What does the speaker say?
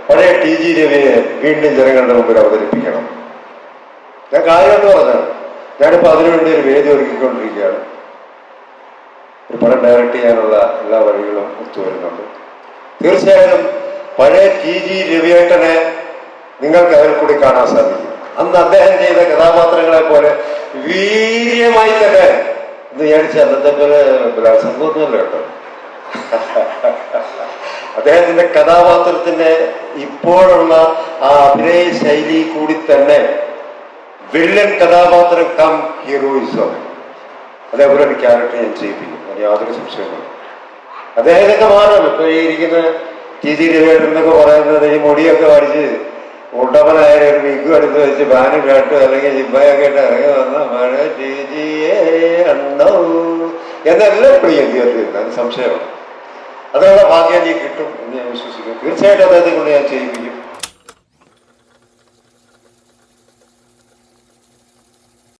പഴയ T G രവിയെ വീണ്ടും ജനങ്ങളുടെ മുമ്പിൽ അവതരിപ്പിക്കണം. ഞാൻ കാര്യമായിട്ട് പറഞ്ഞാണ്. ഞാനിപ്പോൾ അതിനുവേണ്ടി ഒരു വേദി ഒരുക്കിക്കൊണ്ടിരിക്കുകയാണ്. ഒരു പടം ഡയറക്റ്റ് ചെയ്യാനുള്ള എല്ലാ വഴികളും ഒത്തുവരുന്നുണ്ട്. തീർച്ചയായിട്ടും പഴയ ടി ജി രവിയേട്ടനെ നിങ്ങൾക്ക് അതിൽ കൂടി കാണാൻ സാധിക്കും. അന്ന് അദ്ദേഹം ചെയ്ത കഥാപാത്രങ്ങളെ പോലെ വീര്യമായി തന്നെ എന്ന് വിചാരിച്ച അന്നത്തെ പോലെ ബലാത്സംഗമൊന്നുമല്ല കേട്ടോ. അദ്ദേഹത്തിന്റെ കഥാപാത്രത്തിന്റെ ഇപ്പോഴുള്ള ആ അഭിനയ ശൈലി കൂടി തന്നെ വില്ലൻ കഥാപാത്രം കം ഹീറോയിസം അതേപോലെ ഒരു ക്യാരക്ടർ ഞാൻ ചെയ്യിപ്പിക്കും. അതിന് യാതൊരു സംശയമില്ല. അദ്ദേഹത്തൊക്കെ മാറും. ഇപ്പൊ ഈ ഇരിക്കുന്ന ടി ജി രവിയേട്ടൻ എന്നൊക്കെ പറയുന്നത് ഈ മുടിയൊക്കെ പഠിച്ച് ഉണ്ടവനായ ഒരു വിഗ് എടുത്ത് വെച്ച് ബാനും കേട്ട് അല്ലെങ്കിൽ ജിബയൊക്കെ ഇട്ട് ഇറങ്ങി വന്ന മഴ ടി ജിയെ ഉണ്ടോ എന്നെല്ലാം പിടിക്കും തീർച്ചയായിട്ടും. അതിന് സംശയമാണ്. അതിനുള്ള ഭാഗ്യം എനിക്ക് കിട്ടും എന്ന് ഞാൻ വിശ്വസിക്കുന്നു. തീർച്ചയായിട്ടും അദ്ദേഹത്തെ കൊണ്ട് ഞാൻ ചെയ്യിപ്പിക്കും.